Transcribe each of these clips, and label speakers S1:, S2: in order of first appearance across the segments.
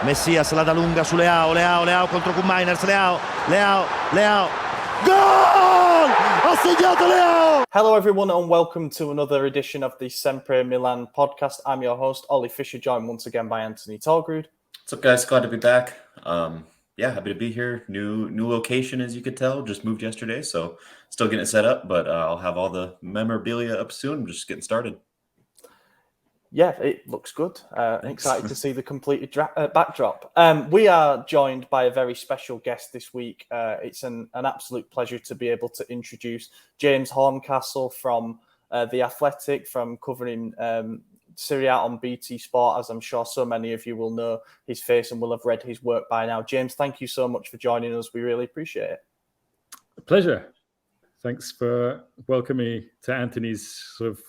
S1: Messias la da lunga su Leao contro Miners, Leao, goal! Ha segnato Leao!
S2: Hello everyone and welcome to another edition of the SempreMilan podcast. I'm your host, Ollie Fisher, joined once again by Anthony Tallgrud.
S3: What's up, guys? Glad to be back. Happy to be here. New location, as you could tell. Just moved yesterday, so still getting it set up, but I'll have all the memorabilia up soon. I'm just getting started.
S2: Yeah, it looks good. Excited to see the completed backdrop. We are joined by a very special guest this week. It's an absolute pleasure to be able to introduce James Horncastle from The Athletic, from covering Serie A on BT Sport, as I'm sure so many of you will know his face and will have read his work by now. James, thank you so much for joining us. We really appreciate it.
S4: A pleasure. Thanks for welcoming me to Anthony's sort of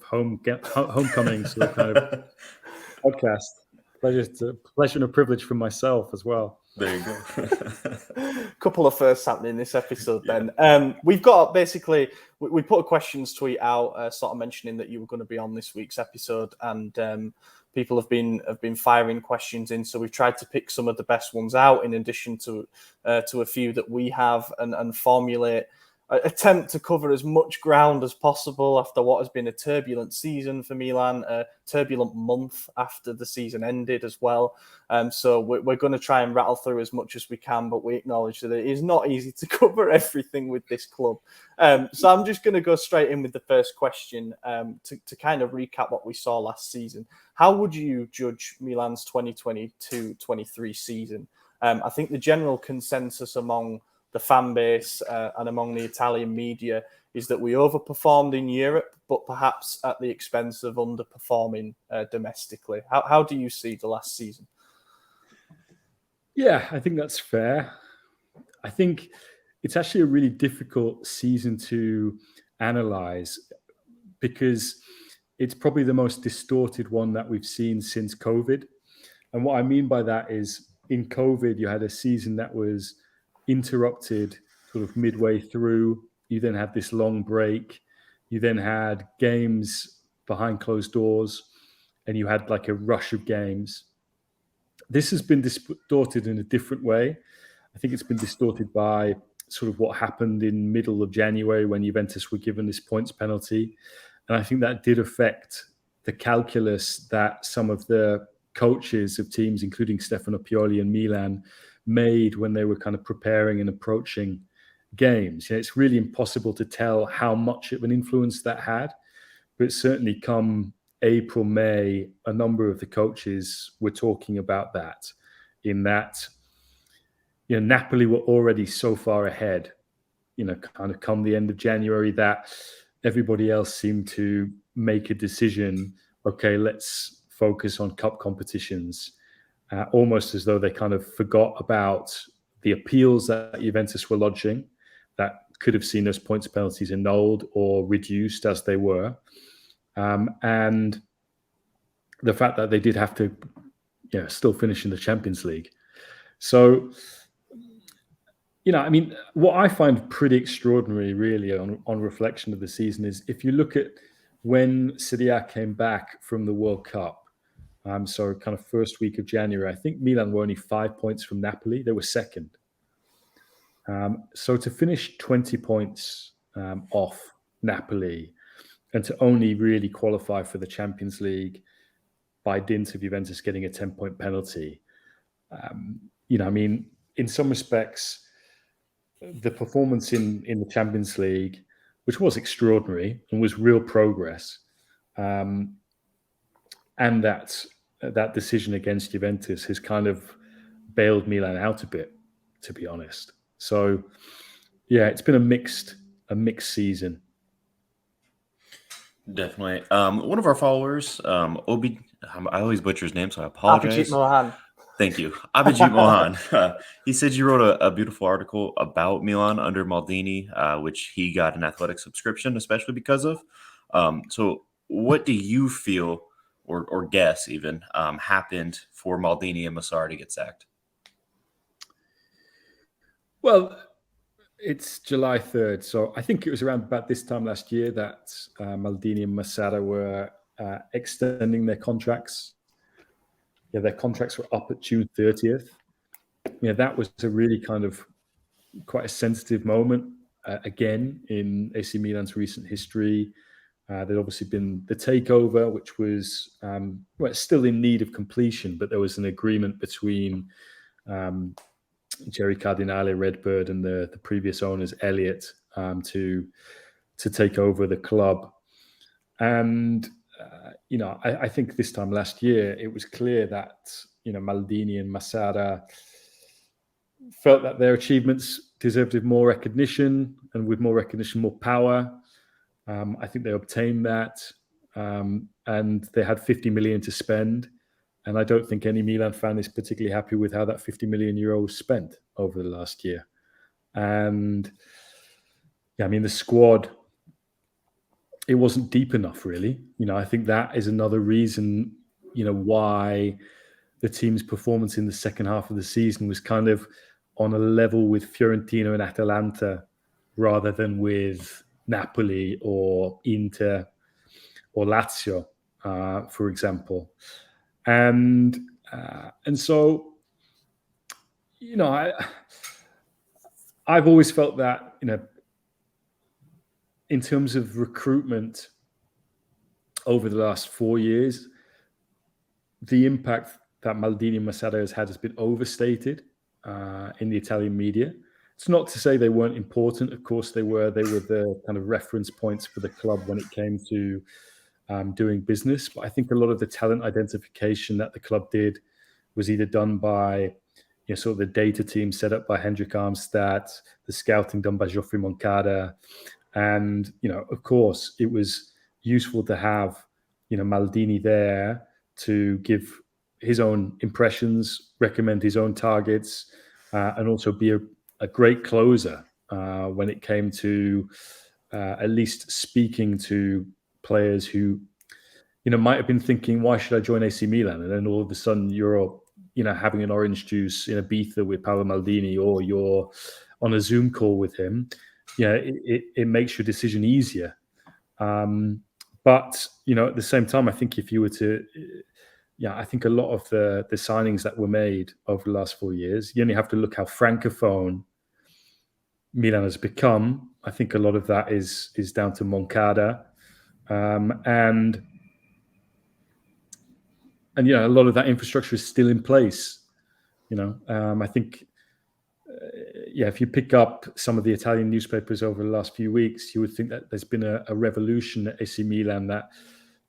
S4: homecoming sort of kind of podcast. Pleasure and a privilege for myself as well.
S3: There you go.
S2: Couple of firsts happening this episode then. We've got basically, we put a questions tweet out sort of mentioning that you were going to be on this week's episode, and people have been firing questions in, so we've tried to pick some of the best ones out in addition to a few that we have and formulate attempt to cover as much ground as possible after what has been a turbulent season for Milan, a turbulent month after the season ended as well. So we're going to try and rattle through as much as we can, but we acknowledge that it is not easy to cover everything with this club. So I'm just going to go straight in with the first question to kind of recap what we saw last season. How would you judge Milan's 2022-23 season? I think the general consensus among the fan base and among the Italian media is that we overperformed in Europe, but perhaps at the expense of underperforming domestically. How do you see the last season?
S4: Yeah, I think that's fair. I think it's actually a really difficult season to analyze because it's probably the most distorted one that we've seen since COVID. And what I mean by that is in COVID, you had a season that was interrupted sort of midway through. You then had this long break. You then had games behind closed doors, and you had like a rush of games. This has been distorted in a different way. I think it's been distorted by sort of what happened in middle of January when Juventus were given this points penalty. And I think that did affect the calculus that some of the coaches of teams, including Stefano Pioli and Milan, made when they were kind of preparing and approaching games. You know, it's really impossible to tell how much of an influence that had, but certainly come April, May, a number of the coaches were talking about that, in that, you know, Napoli were already so far ahead, you know, kind of come the end of January, that everybody else seemed to make a decision, okay, let's focus on cup competitions. Almost as though they kind of forgot about the appeals that Juventus were lodging that could have seen those points penalties annulled or reduced as they were. And the fact that they did have to still finish in the Champions League. So, you know, I mean, what I find pretty extraordinary really on reflection of the season is if you look at when Serie A came back from the World Cup, so kind of first week of January, I think Milan were only 5 points from Napoli. They were second. So to finish 20 points off Napoli and to only really qualify for the Champions League by dint of Juventus getting a 10-point penalty, you know, I mean, in some respects, the performance in the Champions League, which was extraordinary and was real progress, and that decision against Juventus has kind of bailed Milan out a bit, to be honest. So, yeah, it's been a mixed season.
S3: Definitely. One of our followers, I always butcher his name, so I apologize.
S2: Abhijit Mohan.
S3: Thank you. Abhijit Mohan. He said you wrote a beautiful article about Milan under Maldini, which he got an Athletic subscription, especially because of. So what do you feel or guess even happened for Maldini and Massara to get sacked?
S4: Well, it's July 3rd, so I think it was around about this time last year that Maldini and Massara were extending their contracts. their contracts were up at June 30th. That was a really kind of quite a sensitive moment again in AC Milan's recent history. There'd obviously been the takeover, which was it's still in need of completion, but there was an agreement between Jerry Cardinale, Redbird, and the previous owners, Elliott, to take over the club. And I think this time last year it was clear that Maldini and Masada felt that their achievements deserved more recognition, and with more recognition, more power. I think they obtained that, and they had 50 million to spend. And I don't think any Milan fan is particularly happy with how that 50 million euro was spent over the last year. And the squad, it wasn't deep enough, really. I think that is another reason, why the team's performance in the second half of the season was kind of on a level with Fiorentina and Atalanta rather than with Napoli or Inter or Lazio, for example. And so, I've always felt that, in terms of recruitment over the last 4 years, the impact that Maldini and Masada has had has been overstated in the Italian media. It's not to say they weren't important. Of course they were. They were the kind of reference points for the club when it came to doing business. But I think a lot of the talent identification that the club did was either done by sort of the data team set up by Hendrik Armstad, the scouting done by Geoffrey Moncada. And, of course, it was useful to have, Maldini there to give his own impressions, recommend his own targets, and also be a great closer when it came to at least speaking to players who, might have been thinking, why should I join AC Milan? And then all of a sudden you're, having an orange juice in Ibiza with Paolo Maldini, or you're on a Zoom call with him. It makes your decision easier. But, at the same time, I think if you were to, I think a lot of the signings that were made over the last 4 years, you only have to look how francophone Milan has become. I think a lot of that is down to Moncada. And a lot of that infrastructure is still in place. I think, if you pick up some of the Italian newspapers over the last few weeks, you would think that there's been a revolution at AC Milan, that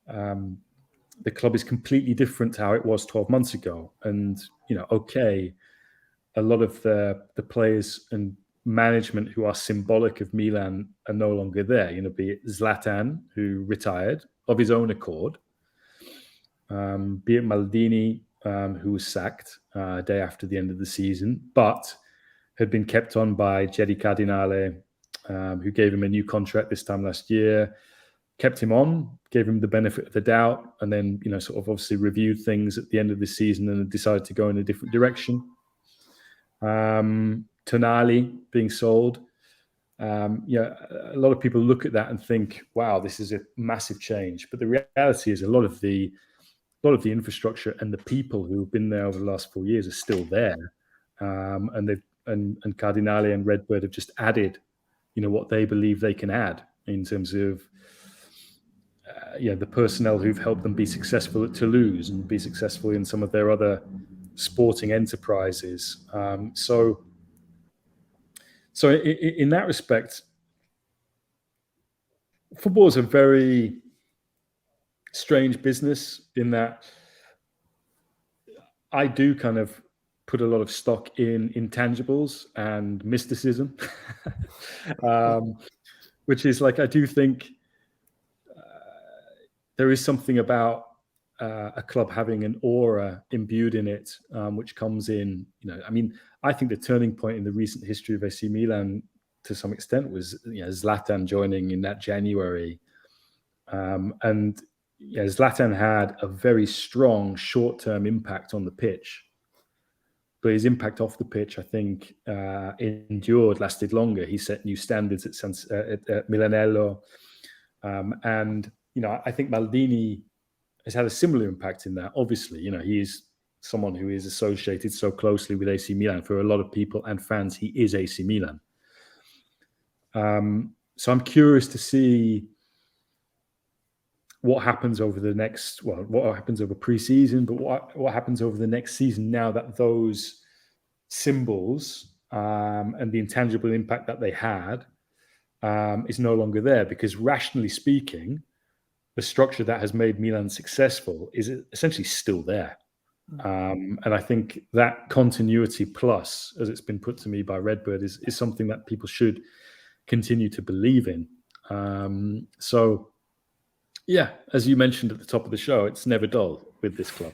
S4: the club is completely different to how it was 12 months ago. And, a lot of the players and management who are symbolic of Milan are no longer there. Be it Zlatan, who retired of his own accord, be it Maldini, who was sacked a day after the end of the season, but had been kept on by Jerry Cardinale, who gave him a new contract this time last year, kept him on, gave him the benefit of the doubt, and then, sort of obviously reviewed things at the end of the season and decided to go in a different direction. Tonali being sold. A lot of people look at that and think, wow, this is a massive change. But the reality is a lot of the infrastructure and the people who have been there over the last 4 years are still there. And Cardinale and Redbird have just added, what they believe they can add in terms of, the personnel who've helped them be successful at Toulouse and be successful in some of their other sporting enterprises. So in that respect, football is a very strange business in that I do kind of put a lot of stock in intangibles and mysticism, which is like, I do think there is something about a club having an aura imbued in it, which comes in, I think the turning point in the recent history of AC Milan to some extent was, Zlatan joining in that January. And Zlatan had a very strong short-term impact on the pitch. But his impact off the pitch, I think, lasted longer. He set new standards at Milanello. And, I think Maldini has had a similar impact in that. Obviously, he's someone who is associated so closely with AC Milan. For a lot of people and fans, he is AC Milan. So I'm curious to see what happens over the next, what happens over pre-season, but what happens over the next season now that those symbols and the intangible impact that they had is no longer there. Because rationally speaking, the structure that has made Milan successful is essentially still there. And I think that continuity plus, as it's been put to me by Redbird, is something that people should continue to believe in. So, yeah, as you mentioned at the top of the show, it's never dull with this club.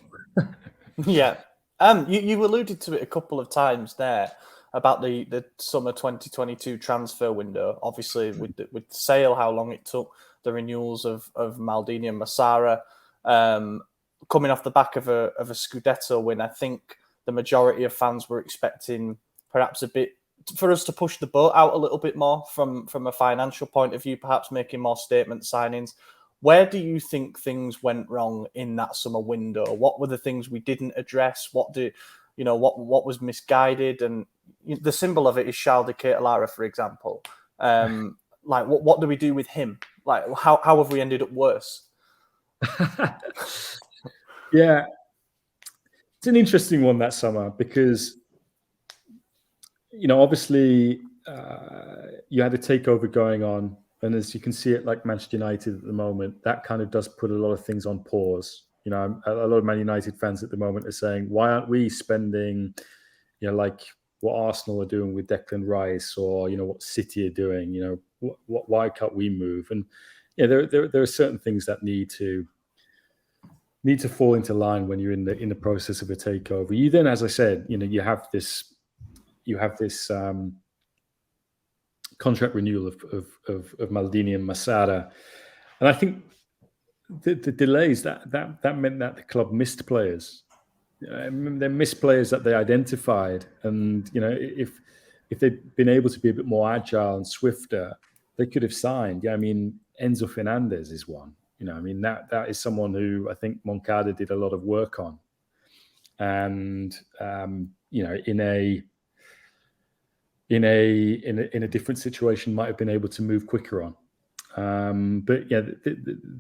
S2: Yeah. You alluded to it a couple of times there about the summer 2022 transfer window. Obviously, with the sale, how long it took, the renewals of Maldini and Massara, coming off the back of a Scudetto win. I think the majority of fans were expecting perhaps a bit for us to push the boat out a little bit more from a financial point of view, perhaps making more statement signings. Where do you think things went wrong in that summer window? What were the things we didn't address? What was misguided? And the symbol of it is Charles de Ketelaere, for example. Like, what do we do with him? Like, how have we ended up worse?
S4: Yeah, it's an interesting one that summer because, obviously you had a takeover going on. And as you can see it, like Manchester United at the moment, that kind of does put a lot of things on pause. A lot of Man United fans at the moment are saying, why aren't we spending, like what Arsenal are doing with Declan Rice, or, what City are doing, why can't we move? And there are certain things that need to fall into line when you're in the process of a takeover. You then, as I said, you have this contract renewal of Maldini and Massara, and I think the delays that meant that the club missed players. They missed players that they identified, and if they'd been able to be a bit more agile and swifter, they could have signed. Yeah, I mean, Enzo Fernandez is one. That is someone who I think Moncada did a lot of work on, and in a different situation might have been able to move quicker on. But yeah,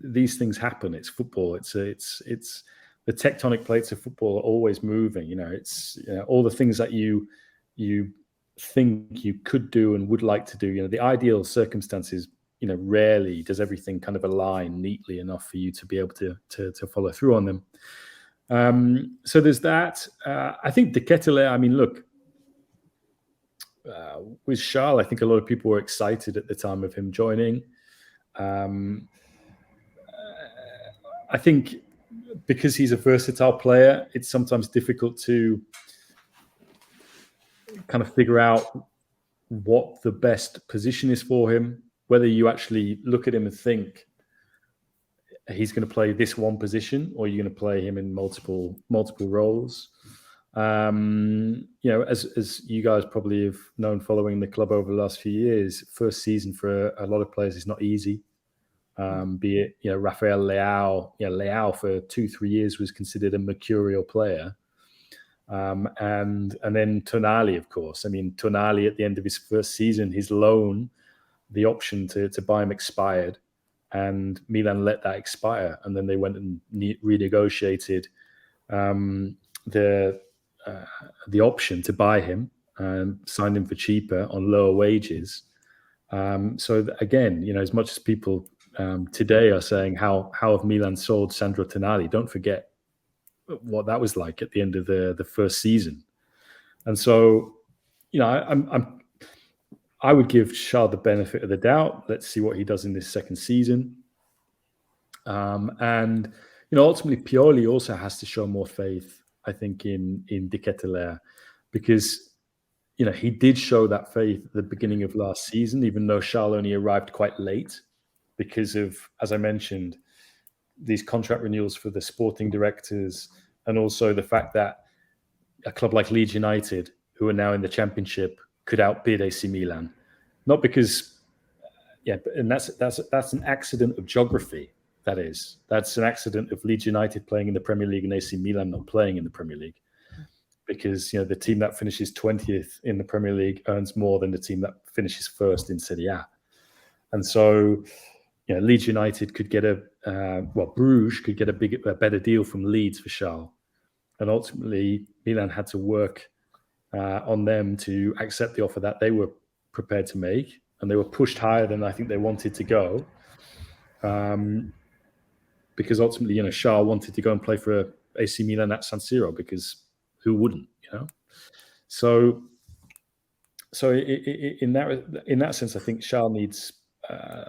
S4: these things happen. It's football. It's the tectonic plates of football are always moving. It's all the things that you think you could do and would like to do. The ideal circumstances, rarely does everything kind of align neatly enough for you to be able to follow through on them. So there's that. I think De Ketelaere, I mean, look, with Charles, I think a lot of people were excited at the time of him joining. I think because he's a versatile player, it's sometimes difficult to kind of figure out what the best position is for him, whether you actually look at him and think he's going to play this one position, or you're going to play him in multiple roles. As you guys probably have known following the club over the last few years, first season for a lot of players is not easy. Be it, Rafael Leao. Leao for 2-3 years was considered a mercurial player. And then Tonali, of course. I mean, Tonali at the end of his first season, his loan, the option to buy him expired, and Milan let that expire. And then they went and renegotiated the option to buy him and signed him for cheaper on lower wages. So again, as much as people today are saying how have Milan sold Sandro Tonali, don't forget what that was like at the end of the first season. And so, I would give Charles the benefit of the doubt. Let's see what he does in this second season. And ultimately Pioli also has to show more faith, I think, in De Ketelaere, because he did show that faith at the beginning of last season, even though Charles only arrived quite late because of, as I mentioned, these contract renewals for the sporting directors, and also the fact that a club like Leeds United, who are now in the Championship, could outbid AC Milan. Not because, and that's an accident of geography. That's an accident of Leeds United playing in the Premier League and AC Milan not playing in the Premier League. Because the team that finishes 20th in the Premier League earns more than the team that finishes first in Serie A. And so, Leeds United could get Bruges could get a better deal from Leeds for Charles. And ultimately, Milan had to work on them to accept the offer that they were prepared to make. And they were pushed higher than I think they wanted to go. Because ultimately, Charles wanted to go and play for AC Milan at San Siro, because who wouldn't, So in that sense, I think Charles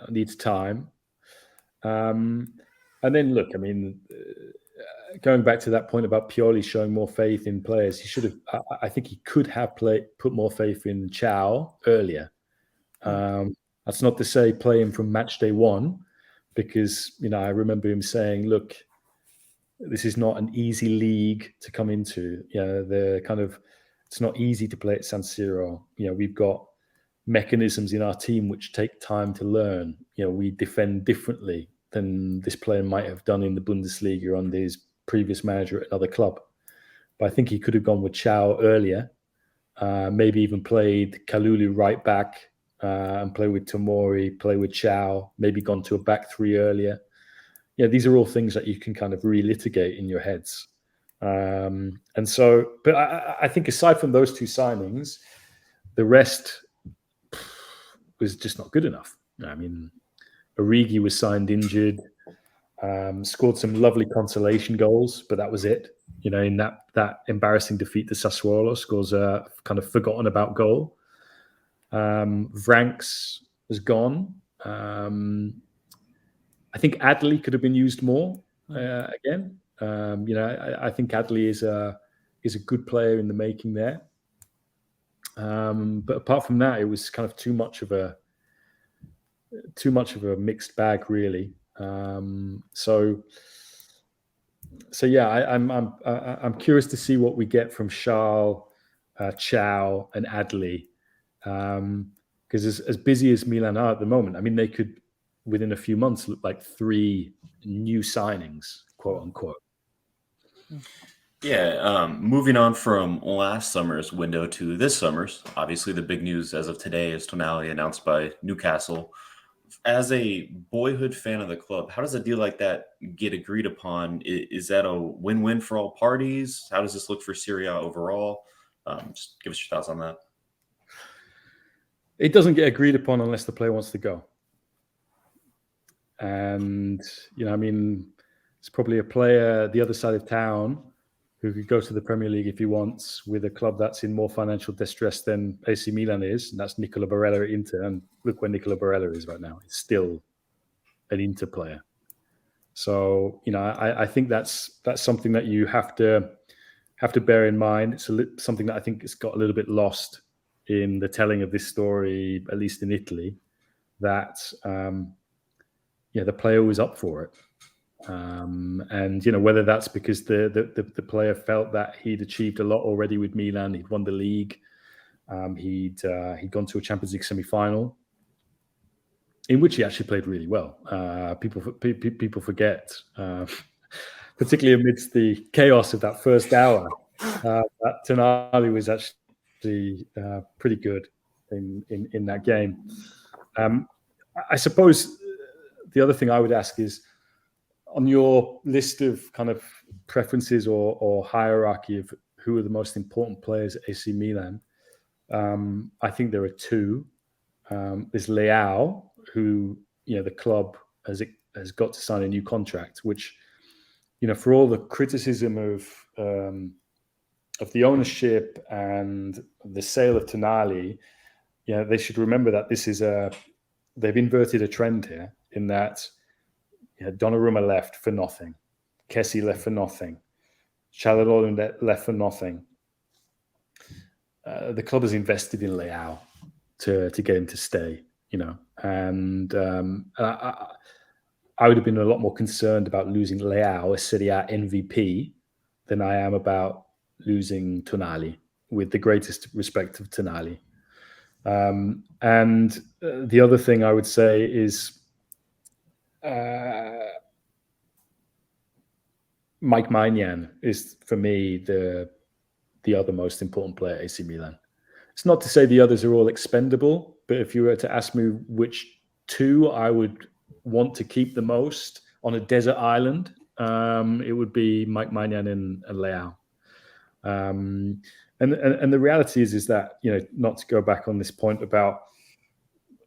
S4: needs time. And then look, going back to that point about Pioli showing more faith in players, he should have. I think he could have put more faith in Chow earlier. That's not to say play him from match day one, because I remember him saying, "Look, this is not an easy league to come into. It's not easy to play at San Siro. We've got mechanisms in our team which take time to learn. We defend differently than this player might have done in the Bundesliga under his previous manager at another club." But I think he could have gone with Chow earlier, maybe even played Kalulu right back and play with Tomori, play with Chow, maybe gone to a back three earlier. These are all things that you can kind of relitigate in your heads. And so, but I think aside from those two signings, the rest was just not good enough. Origi was signed injured, scored some lovely consolation goals, but that was it. In that embarrassing defeat to Sassuolo, scores a kind of forgotten about goal. Vranks was gone. I think Adley could have been used more again. I think Adley is a good player in the making there. But apart from that, it was kind of too much of a mixed bag, really. So yeah, I'm curious to see what we get from Charles, Chow, and Adley, because as busy as Milan are at the moment, they could, within a few months, look like 3 new signings, quote unquote.
S3: Yeah, moving on from last summer's window to this summer's, obviously the big news as of today is Tonali announced by Newcastle. As a boyhood fan of the club, how does a deal like that get agreed upon? Is that a win-win for all parties? How does this look for Serie A overall? Just give us your thoughts on that.
S4: It doesn't get agreed upon unless the player wants to go. And, it's probably a player the other side of town who could go to the Premier League if he wants, with a club that's in more financial distress than AC Milan is, and that's Nicola Barella at Inter. And look where Nicola Barella is right now. He's still an Inter player. So, I think that's something that you have to bear in mind. It's something that I think has got a little bit lost in the telling of this story, at least in Italy, that the player was up for it. And whether that's because the player felt that he'd achieved a lot already with Milan, he'd won the league, he'd gone to a Champions League semi-final, in which he actually played really well. People forget, particularly amidst the chaos of that first hour, that Tonali was actually pretty good in that game. I suppose the other thing I would ask is, on your list of kind of preferences or hierarchy of who are the most important players at AC Milan, I think there are 2. There's Leao, who the club has got to sign a new contract, which for all the criticism of the ownership and the sale of Tonali, they should remember that this is they've inverted a trend here, in that Donnarumma left for nothing, Kessie left for nothing, Çalhanoğlu left for nothing. The club has invested in Leao to get him to stay, and I would have been a lot more concerned about losing Leao, a Serie A MVP, than I am about losing Tonali, with the greatest respect of Tonali. And the other thing I would say is, Mike Maignan is, for me, the other most important player at AC Milan. It's not to say the others are all expendable, but if you were to ask me which two I would want to keep the most on a desert island, it would be Mike Maignan and Leao. And the reality is that, not to go back on this point about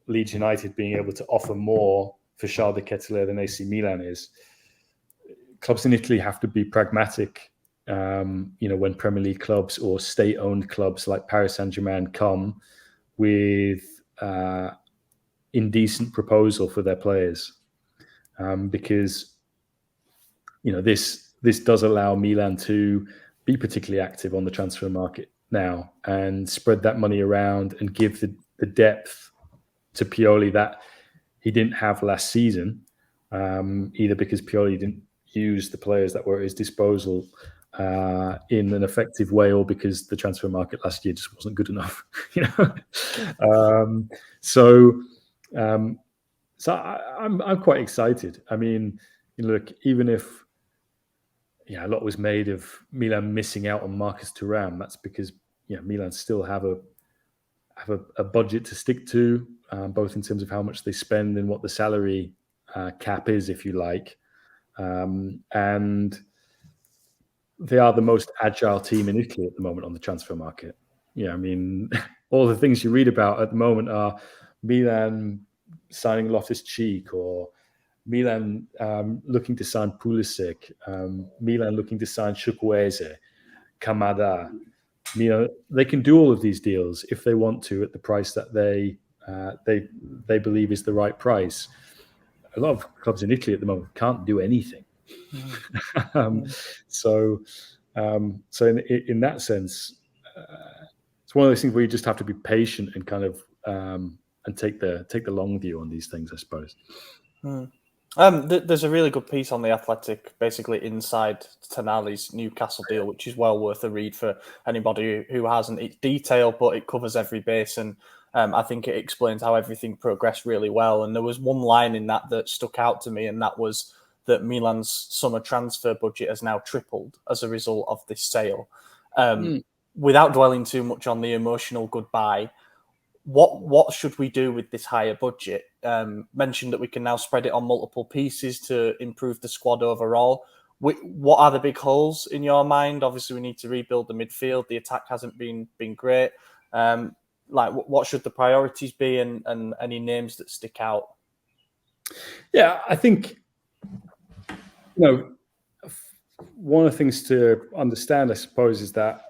S4: Leeds United being able to offer more for Charles de Ketelaere than AC Milan is, clubs in Italy have to be pragmatic. When Premier League clubs or state-owned clubs like Paris Saint-Germain come with indecent proposal for their players, because this does allow Milan to be particularly active on the transfer market now and spread that money around and give the depth to Pioli that he didn't have last season, either because Pioli didn't use the players that were at his disposal in an effective way, or because the transfer market last year just wasn't good enough. So I'm quite excited. I mean, look, even if a lot was made of Milan missing out on Marcus Thuram, that's because Milan still have a budget to stick to, both in terms of how much they spend and what the salary cap is, if you like, and they are the most agile team in Italy at the moment on the transfer market. I mean, all the things you read about at the moment are Milan signing Loftus-Cheek, or Milan looking to sign Pulisic, Milan looking to sign Chukwueze, Kamada. They can do all of these deals if they want to at the price that they believe is the right price. A lot of clubs in Italy at the moment can't do anything. So in that sense, it's one of those things where you just have to be patient and kind of and take the long view on these things, I suppose.
S2: There's a really good piece on The Athletic, basically inside Tonali's Newcastle deal, which is well worth a read for anybody who hasn't. It's detailed, but it covers every base, and I think it explains how everything progressed really well. And there was one line in that stuck out to me, and that was that Milan's summer transfer budget has now tripled as a result of this sale. Without dwelling too much on the emotional goodbye, what should we do with this higher budget? Mentioned that we can now spread it on multiple pieces to improve the squad overall. What are the big holes in your mind? Obviously, we need to rebuild the midfield. The attack hasn't been great. What should the priorities be, and any names that stick out?
S4: Yeah, I think one of the things to understand, I suppose, is that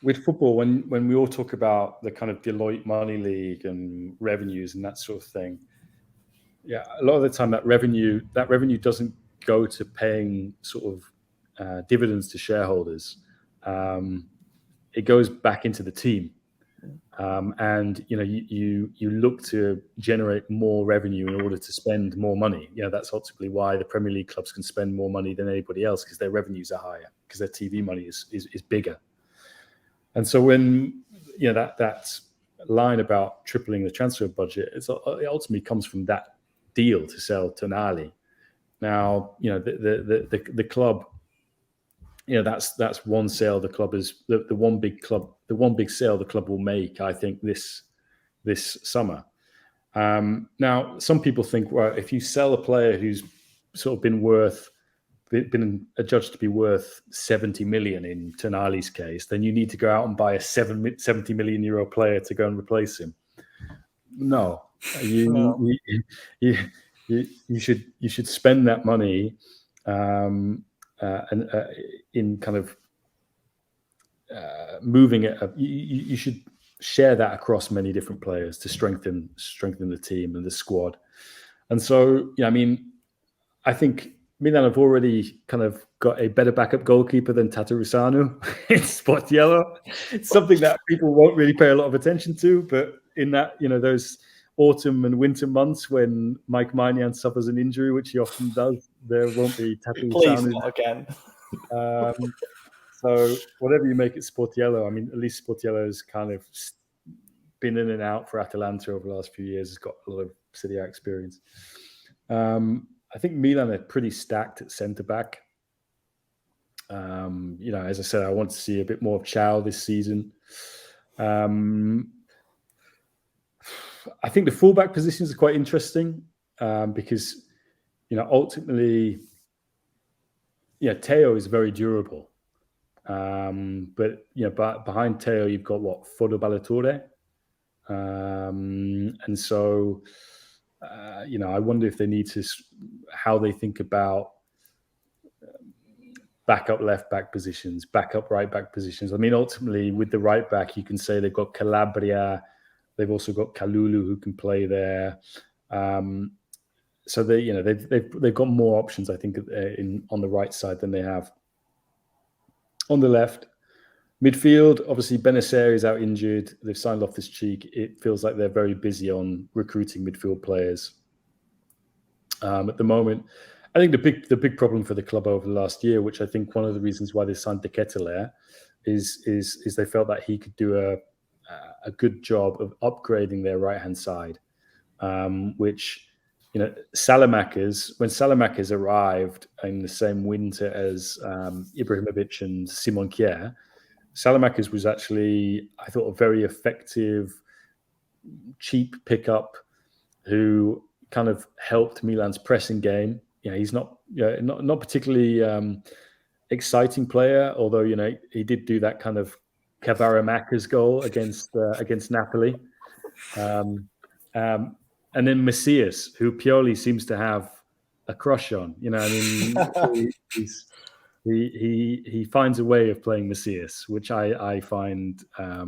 S4: with football, when we all talk about the kind of Deloitte Money League and revenues and that sort of thing, a lot of the time that revenue doesn't go to paying sort of dividends to shareholders. It goes back into the team, and you look to generate more revenue in order to spend more money. That's ultimately why the Premier League clubs can spend more money than anybody else, because their revenues are higher, because their TV money is bigger. And so when that line about tripling the transfer budget, it ultimately comes from that deal to sell Tonali. Now, the club, that's one sale the club is the one big sale the club will make, I think, this summer. Now, some people think, well, if you sell a player who's sort of been adjudged to be worth 70 million in Tonali's case, then you need to go out and buy a 70 million euro player to go and replace him. No, you should spend that money in kind of moving it. You should share that across many different players to strengthen the team and the squad. And so, I think Milan have already kind of got a better backup goalkeeper than Tatarusanu in Sportiello. It's something that people won't really pay a lot of attention to, but in that, those autumn and winter months when Mike Maignan suffers an injury, which he often does, there won't be Tatarusanu.
S2: Please, not again.
S4: So whatever you make it Sportiello, at least Sportiello's kind of been in and out for Atalanta over the last few years. Has got a lot of Serie A experience. I think Milan are pretty stacked at centre back. As I said, I want to see a bit more of Chow this season. I think the fullback positions are quite interesting because, ultimately, Teo is very durable. But behind Teo, you've got Fodo Ballatore. And so, I wonder if they need to, how they think about backup left back positions, backup right back positions. I mean, ultimately, with the right back, you can say they've got Calabria. They've also got Kalulu who can play there. So they've got more options, I think, on the right side than they have on the left. Midfield, obviously, Benacer is out injured. They've signed Loftus-Cheek. It feels like they're very busy on recruiting midfield players at the moment. I think the big problem for the club over the last year, which I think one of the reasons why they signed De Ketelaere, is they felt that he could do a good job of upgrading their right hand side, which when Salamakers arrived in the same winter as Ibrahimovic and Simon Kjaer, Salamakers was actually, I thought, a very effective, cheap pickup who kind of helped Milan's pressing game. He's not particularly exciting player, although he did do that kind of Kavaramakers goal against Napoli, and then Macias, who Pioli seems to have a crush on. He finds a way of playing Macias, which I find a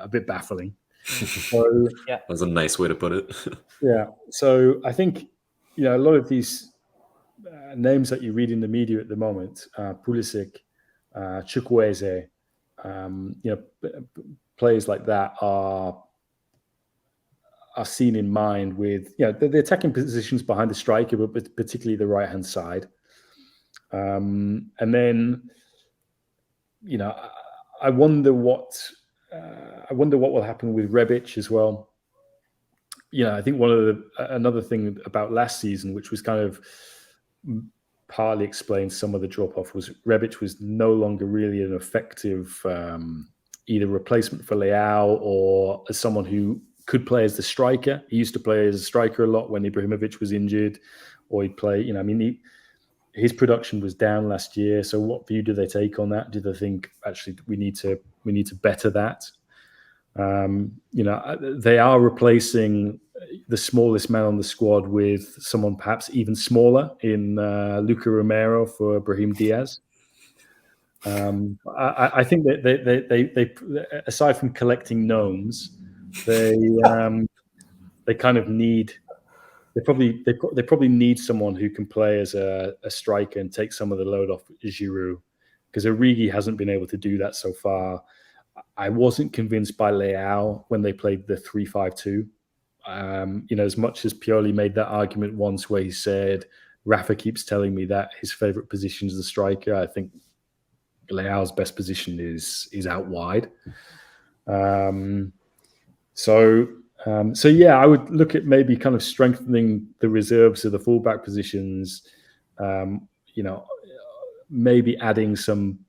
S4: bit baffling. So,
S3: yeah, that's a nice way to put it.
S4: Yeah, so I think a lot of these names that you read in the media at the moment, Pulisic, Chukwueze, players like that are seen in mind with the attacking positions behind the striker, but particularly the right hand side. And then I wonder what will happen with Rebic as well. I think another thing about last season, which was kind of partly explains some of the drop off, was Rebic was no longer really an effective either replacement for Leao or as someone who could play as the striker. He used to play as a striker a lot when Ibrahimovic was injured, or he'd play. His production was down last year. So, what view do they take on that? Do they think actually we need to better that? They are replacing the smallest man on the squad with someone perhaps even smaller in Luca Romero for Brahim Diaz. I think that they aside from collecting gnomes, they kind of need. They probably need someone who can play as a striker and take some of the load off Giroud, because Origi hasn't been able to do that so far. I wasn't convinced by Leao when they played the 3-5-2. As much as Pioli made that argument once where he said, Rafa keeps telling me that his favourite position is the striker, I think Leao's best position is out wide. So I would look at maybe kind of strengthening the reserves of the fullback positions. Maybe adding some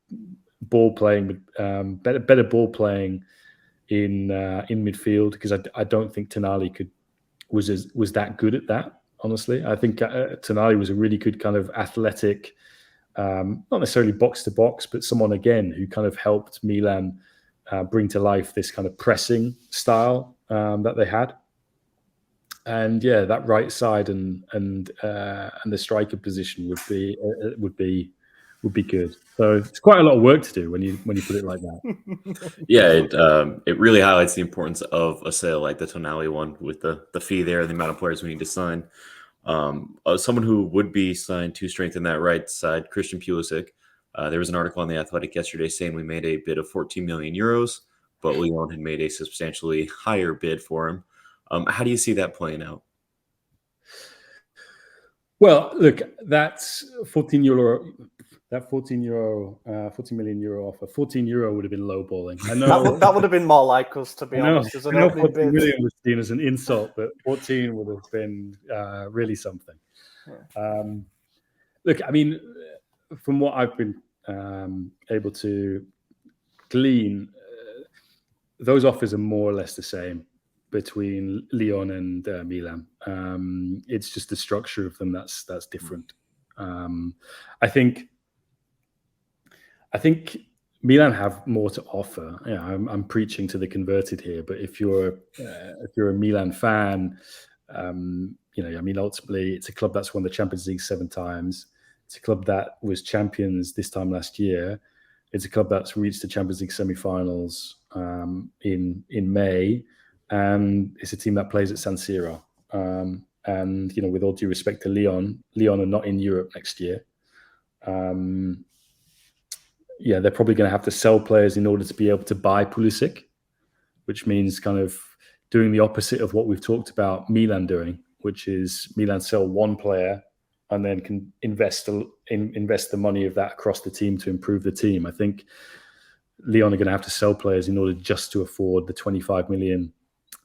S4: ball playing, better ball playing in midfield, because I don't think Tonali was that good at that. Honestly, I think Tonali was a really good kind of athletic, not necessarily box to box, but someone again who kind of helped Milan bring to life this kind of pressing style that they had. And that right side and the striker position would be good. So it's quite a lot of work to do when you put it like that.
S3: Yeah, it really highlights the importance of a sale like the Tonali one, with the fee there, the amount of players we need to sign. Someone who would be signed to strengthen that right side, Christian Pulisic. There was an article on The Athletic yesterday saying we made a bid of 14 million euros, but Lyon had made a substantially higher bid for him. How do you see that playing out?
S4: Well, look, that's 14 million euro offer. 14 euro would have been lowballing. I know
S2: that would have been more like us, to be honest.
S4: I know 14 million was seen as an insult, but 14 would have been really something. Look, I mean, from what I've been able to glean, those offers are more or less the same between Lyon and Milan. It's just the structure of them that's different. I think Milan have more to offer. Yeah, I'm preaching to the converted here, but if you're a Milan fan, I mean, ultimately, it's a club that's won the Champions League 7 times. It's a club that was champions this time last year. It's a club that's reached the Champions League semi-finals in May, and it's a team that plays at San Siro. And with all due respect to Lyon are not in Europe next year. They're probably going to have to sell players in order to be able to buy Pulisic, which means kind of doing the opposite of what we've talked about Milan doing, which is Milan sell one player and then can invest the money of that across the team to improve the team. I think Lyon are going to have to sell players in order just to afford the 25 million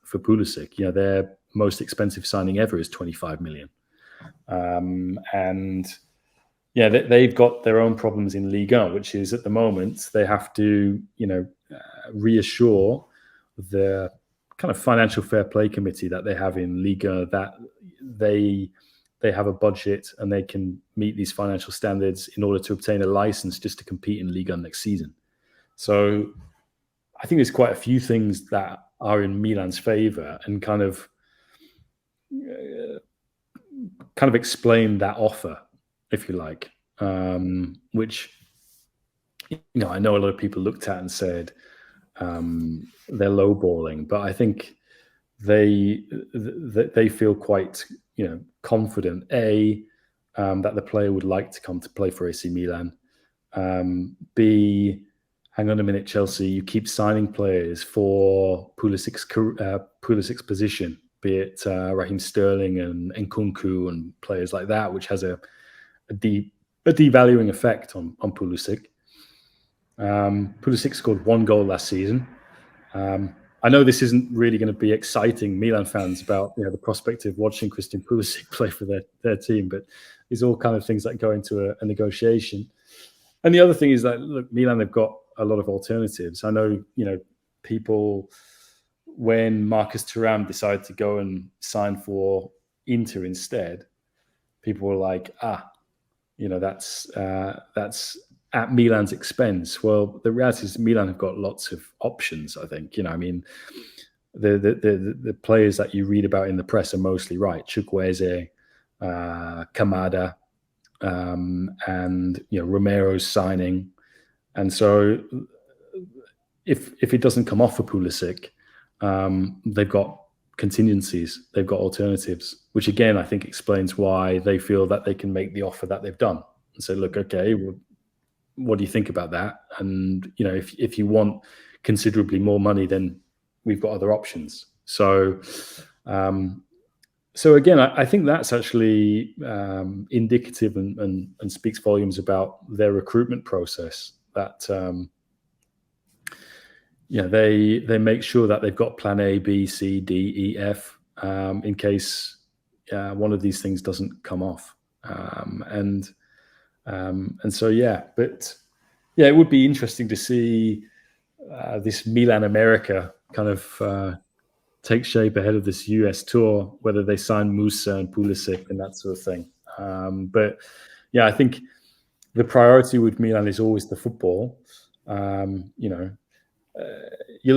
S4: for Pulisic. Their most expensive signing ever is 25 million. They've got their own problems in Ligue 1, which is at the moment they have to, reassure the kind of financial fair play committee that they have in Ligue 1 that they have a budget and they can meet these financial standards in order to obtain a license just to compete in Ligue 1 next season. So I think there's quite a few things that are in Milan's favour and kind of explain that offer, if you like, which I know a lot of people looked at and said they're lowballing, but I think they feel quite confident that the player would like to come to play for AC Milan. B, hang on a minute, Chelsea, you keep signing players for Pulisic's position, be it Raheem Sterling and Nkunku and players like that, which has a devaluing effect on Pulisic. Pulisic scored 1 goal last season. I know this isn't really going to be exciting Milan fans about the prospect of watching Christian Pulisic play for their team, but these are all kind of things that go into a negotiation. And the other thing is that, look, Milan have got a lot of alternatives. I know people, when Marcus Thuram decided to go and sign for Inter instead, people were like, that's at Milan's expense. Well, the reality is Milan have got lots of options, I think. The players that you read about in the press are mostly right. Chukwueze, Kamada, and Romero's signing. And so if it doesn't come off for Pulisic, they've got contingencies, they've got alternatives, which again, I think explains why they feel that they can make the offer that they've done and say, look, okay, well, what do you think about that? And, if you want considerably more money, then we've got other options. So again, I think that's actually indicative and speaks volumes about their recruitment process, that they make sure that they've got plan A, B, C, D, E, F in case one of these things doesn't come off. But it would be interesting to see this Milan America kind of take shape ahead of this US tour, whether they sign Musa and Pulisic and that sort of thing. I think the priority with Milan is always the football. You'll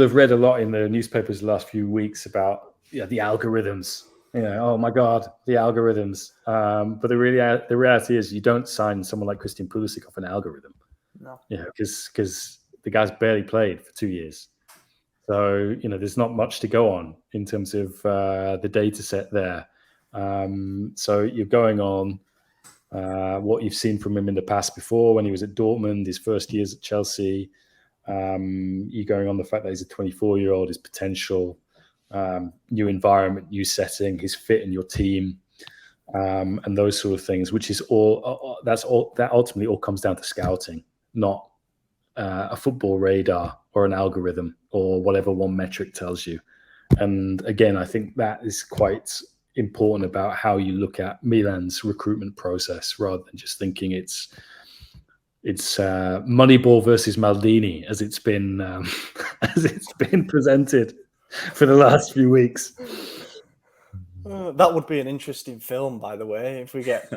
S4: have read a lot in the newspapers the last few weeks about the algorithms. Oh my God, the algorithms. But the reality is, you don't sign someone like Christian Pulisic off an algorithm.
S2: No.
S4: Because the guy's barely played for 2 years. So there's not much to go on in terms of the data set there. So you're going on what you've seen from him in the past before when he was at Dortmund, his first years at Chelsea. You're going on the fact that he's a 24-year-old, his potential, new environment, new setting, his fit in your team, and those sort of things, which is that ultimately all comes down to scouting, not a football radar or an algorithm or whatever one metric tells you. And again, I think that is quite important about how you look at Milan's recruitment process, rather than just thinking it's Moneyball versus Maldini as it's been presented for the last few weeks.
S2: That would be an interesting film, by the way, if we get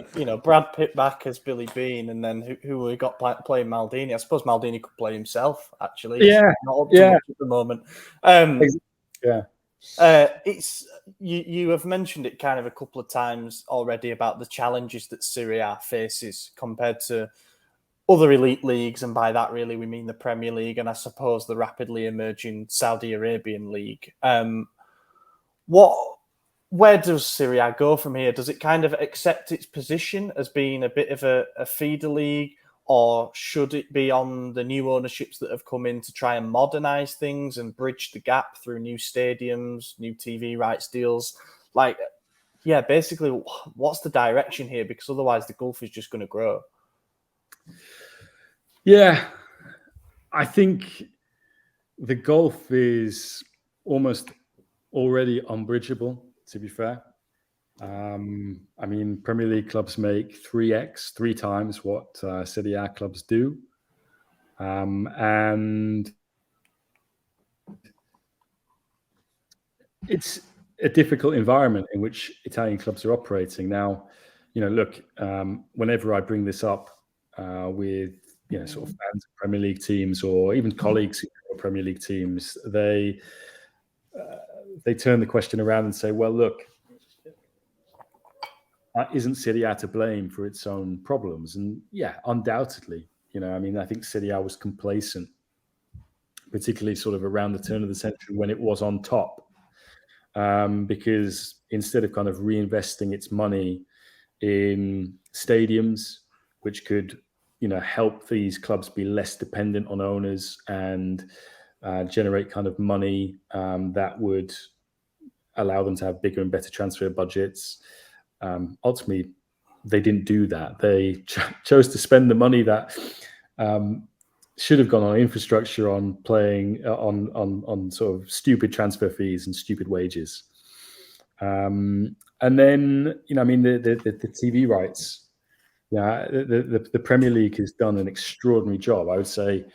S2: Brad Pitt back as Billy Bean, and then who we got playing Maldini. I suppose Maldini could play himself. Actually,
S4: yeah,
S2: he's not up to much at the moment. It's you have mentioned it kind of a couple of times already about the challenges that Serie A faces compared to other elite leagues, and by that really we mean the Premier League and I suppose the rapidly emerging Saudi Arabian League. Where does Serie A go from here? Does it kind of accept its position as being a bit of a feeder league, or should it be on the new ownerships that have come in to try and modernise things and bridge the gap through new stadiums, new TV rights deals? Basically, what's the direction here? Because otherwise the gulf is just going to grow.
S4: Yeah, I think the gulf is almost already unbridgeable, to be fair. Premier League clubs make 3 times what Serie A clubs do. And it's a difficult environment in which Italian clubs are operating. Now, whenever I bring this up with sort of fans of Premier League teams, or even colleagues of Premier League teams, they turn the question around and say, well, look, isn't Serie A to blame for its own problems? And yeah, undoubtedly, I think Serie A was complacent, particularly sort of around the turn of the century when it was on top, because instead of kind of reinvesting its money in stadiums, which could help these clubs be less dependent on owners and generate kind of money that would allow them to have bigger and better transfer budgets. Ultimately, they didn't do that. They chose to spend the money that should have gone on infrastructure on playing on sort of stupid transfer fees and stupid wages. And then, the TV rights. Yeah, the Premier League has done an extraordinary job. I would say,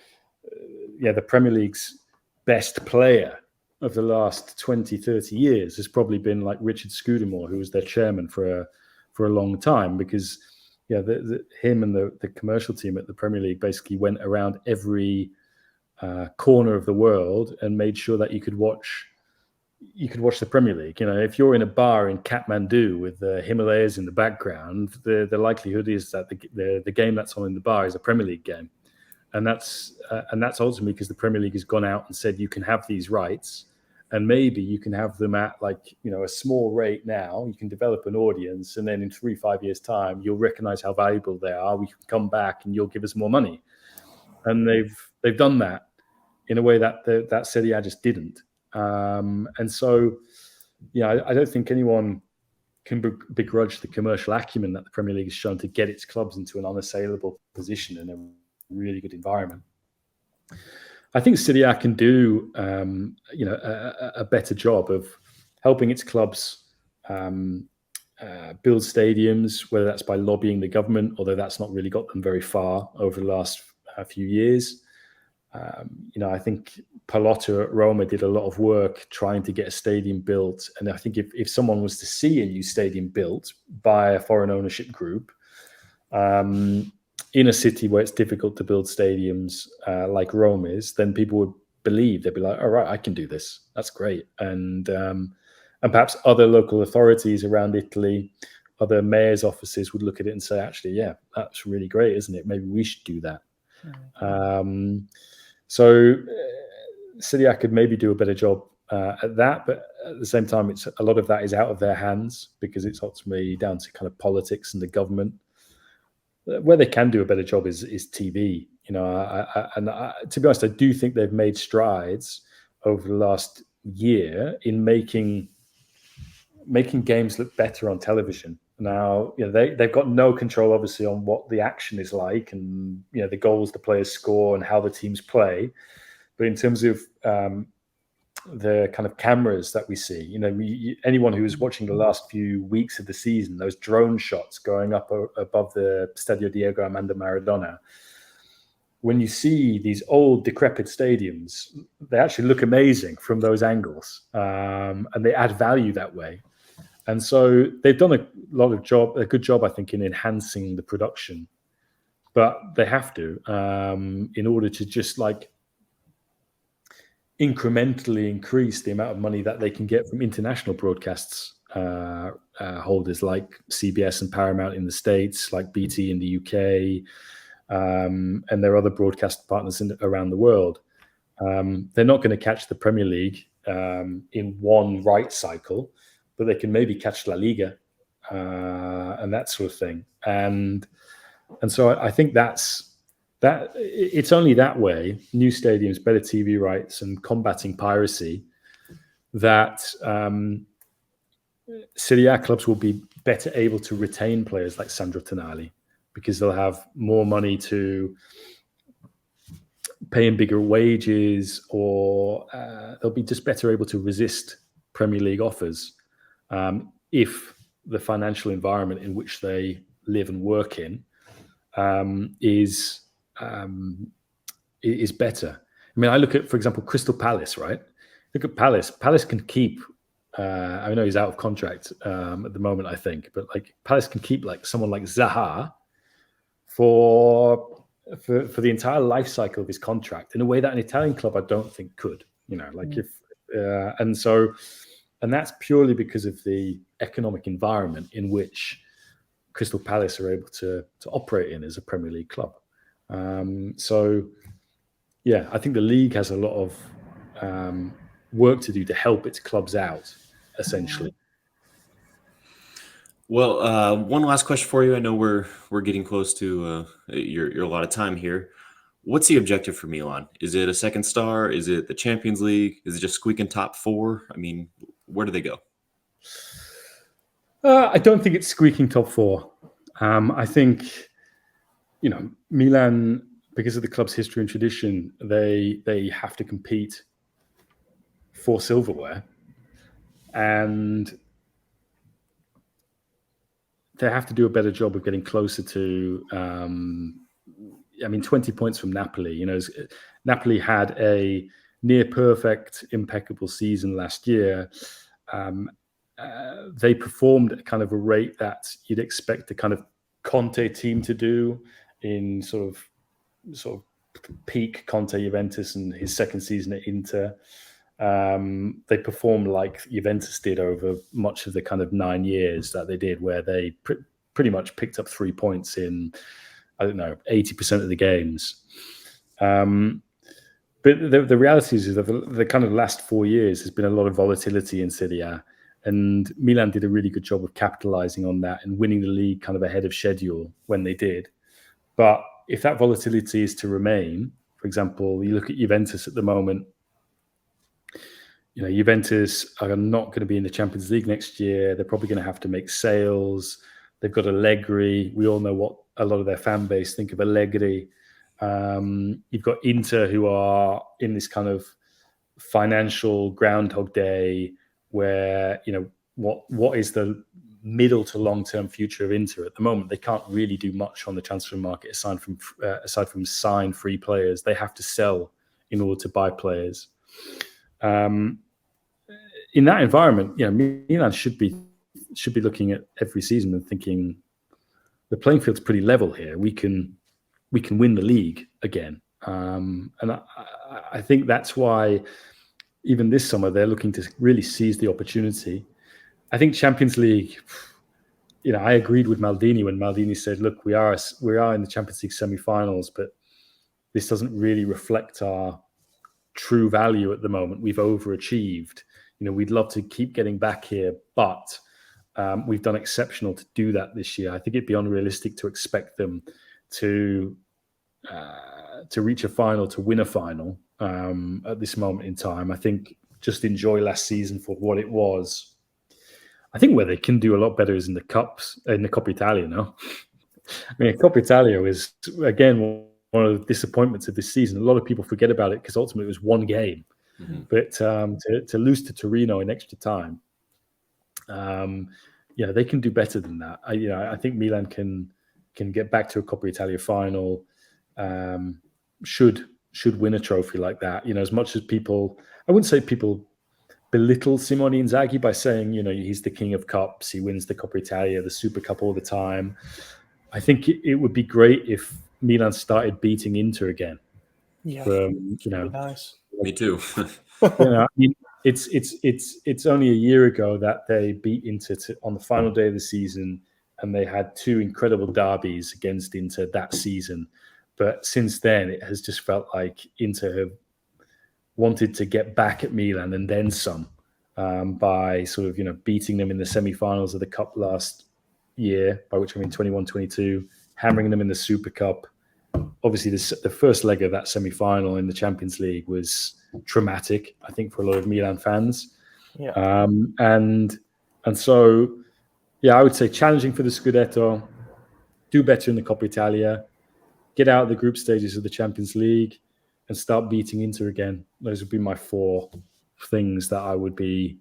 S4: the Premier League's best player of the last 20, 30 years has probably been like Richard Scudamore, who was their chairman for a long time, because him and the commercial team at the Premier League basically went around every corner of the world and made sure that you could watch the Premier League. If you're in a bar in Kathmandu with the Himalayas in the background, the likelihood is that the game that's on in the bar is a Premier League game. And that's ultimately because the Premier League has gone out and said you can have these rights, and maybe you can have them at a small rate now. You can develop an audience, and then in 3-5 years' time, you'll recognize how valuable they are. We can come back and you'll give us more money. And they've done that in a way that Serie A just didn't. And so, I don't think anyone can begrudge the commercial acumen that the Premier League has shown to get its clubs into an unassailable position in a really good environment. I think Serie A can do, a better job of helping its clubs build stadiums, whether that's by lobbying the government, although that's not really got them very far over the last few years. I think Pallotta at Roma did a lot of work trying to get a stadium built. And I think if someone was to see a new stadium built by a foreign ownership group in a city where it's difficult to build stadiums like Rome is, then people would believe. They'd be like, all right, I can do this. That's great. And perhaps other local authorities around Italy, other mayor's offices would look at it and say, actually, yeah, that's really great, isn't it? Maybe we should do that. So Serie A could maybe do a better job at that, but at the same time, a lot of that is out of their hands because it's ultimately down to kind of politics and the government. Where they can do a better job is TV. To be honest, I do think they've made strides over the last year in making games look better on television. Now, they've got no control, obviously, on what the action is like and, the goals the players score and how the teams play. But in terms of kind of cameras that we see. Anyone who was watching the last few weeks of the season, those drone shots going up above the Stadio Diego Armando Maradona. When you see these old decrepit stadiums, they actually look amazing from those angles, and they add value that way. And so they've done a good job, I think, in enhancing the production. But they have to, in order to just like incrementally increase the amount of money that they can get from international broadcasts holders like CBS and Paramount in the States, like BT in the UK, and their other broadcast partners around the world. They're not going to catch the Premier League in one right cycle, but they can maybe catch La Liga and that sort of thing. And so I think that it's only that way, new stadiums, better TV rights, and combating piracy, that Serie A clubs will be better able to retain players like Sandro Tonali, because they'll have more money to pay him bigger wages, or they'll be just better able to resist Premier League offers if the financial environment in which they live and work in is better. I mean, I look at, for example, Crystal Palace, right? Look at Palace. Palace can keep, I know he's out of contract at the moment, I think, but like Palace can keep like someone like Zaha for the entire life cycle of his contract in a way that an Italian club I don't think could, and that's purely because of the economic environment in which Crystal Palace are able to operate in as a Premier League club. So, yeah, I think the league has a lot of work to do to help its clubs out, essentially.
S3: Well, one last question for you. I know we're getting close to your allotted time here. What's the objective for Milan? Is it a second star? Is it the Champions League? Is it just squeaking top four? I mean, where do they go?
S4: I don't think it's squeaking top four. I think, Milan, because of the club's history and tradition, they have to compete for silverware, and they have to do a better job of getting closer to 20 points from Napoli. Napoli had a near perfect, impeccable season last year. They performed at kind of a rate that you'd expect the kind of Conte team to do in sort of peak Conte Juventus and his second season at Inter. They performed like Juventus did over much of the kind of 9 years that they did, where they pretty much picked up 3 points in, 80% of the games. But the reality is that the kind of last 4 years has been a lot of volatility in Serie A, and Milan did a really good job of capitalizing on that and winning the league kind of ahead of schedule when they did. But if that volatility is to remain, for example, you look at Juventus at the moment, Juventus are not going to be in the Champions League next year. They're probably going to have to make sales. They've got Allegri. We all know what a lot of their fan base think of Allegri. You've got Inter, who are in this kind of financial Groundhog Day, where what is the middle to long term future of Inter at the moment? They can't really do much on the transfer market aside from sign free players. They have to sell in order to buy players. In that environment, Milan should be looking at every season and thinking the playing field's pretty level here. We can win the league again, and I think that's why even this summer they're looking to really seize the opportunity. I think Champions League. I agreed with Maldini when Maldini said, "Look, we are in the Champions League semi-finals, but this doesn't really reflect our true value at the moment. We've overachieved. We'd love to keep getting back here, but we've done exceptional to do that this year. I think it'd be unrealistic to expect them to reach a final, to win a final at this moment in time. I think just enjoy last season for what it was. I think where they can do a lot better is in the cups, in the Coppa Italia. No, I mean, Coppa Italia is again one of the disappointments of this season. A lot of people forget about it because ultimately it was one game. But to lose to Torino in extra time, they can do better than that. I think Milan can get back to a Coppa Italia final. Should win a trophy like that. As much as I wouldn't say people belittle Simone Inzaghi by saying, he's the king of cups. He wins the Coppa Italia, the Super Cup all the time. I think it would be great if Milan started beating Inter again.
S2: Yeah, nice.
S3: Me too.
S4: It's only a year ago that they beat Inter on the final day of the season, and they had two incredible derbies against Inter that season. But since then, it has just felt like Inter have wanted to get back at Milan and then some by sort of, beating them in the semi-finals of the Cup last year, by which I mean 21-22, hammering them in the Super Cup. Obviously, the first leg of that semi-final in the Champions League was traumatic, I think, for a lot of Milan fans.
S2: Yeah.
S4: And so, I would say challenging for the Scudetto, do better in the Coppa Italia, get out of the group stages of the Champions League, and start beating Inter again. Those would be my 4 things that I would be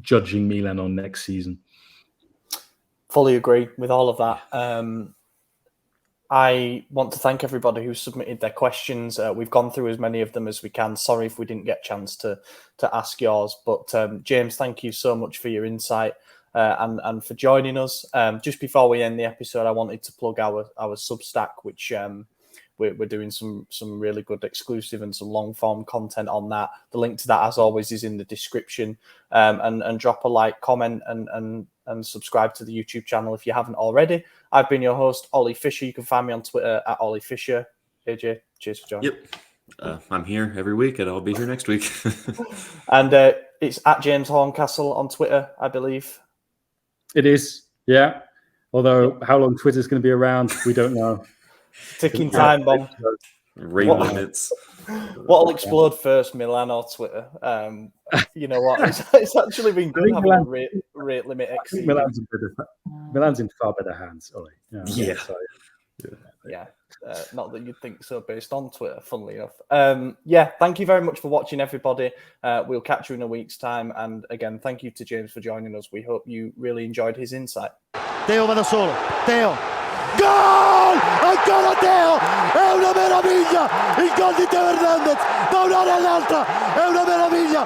S4: judging Milan on next season.
S2: Fully agree with all of that. I want to thank everybody who submitted their questions. We've gone through as many of them as we can. Sorry if we didn't get a chance to ask yours. But James, thank you so much for your insight and for joining us. Just before we end the episode, I wanted to plug our Substack, which we're doing some really good exclusive and some long form content on that. The link to that, as always, is in the description. And drop a like, comment, and subscribe to the YouTube channel if you haven't already. I've been your host, Ollie Fisher. You can find me on Twitter at Ollie Fisher. AJ, cheers for joining.
S3: Yep. I'm here every week, and I'll be here next week.
S2: And it's at James Horncastle on Twitter, I believe.
S4: It is, yeah. Although how long Twitter's going to be around, we don't know.
S2: Ticking time bomb.
S3: Rate limits.
S2: What'll explode first, Milan or Twitter? You know what? It's actually been good having a rate limit exceeded.
S4: Milan's in far better hands, Ollie.
S2: Yeah. Not that you'd think so based on Twitter, funnily enough. Thank you very much for watching, everybody. We'll catch you in a week's time. And again, thank you to James for joining us. We hope you really enjoyed his insight.
S1: Teo va da solo. Teo. Gol! Ancora Teo! È una meraviglia! Il gol di Teo Hernandez da un'area all'altra! È una meraviglia!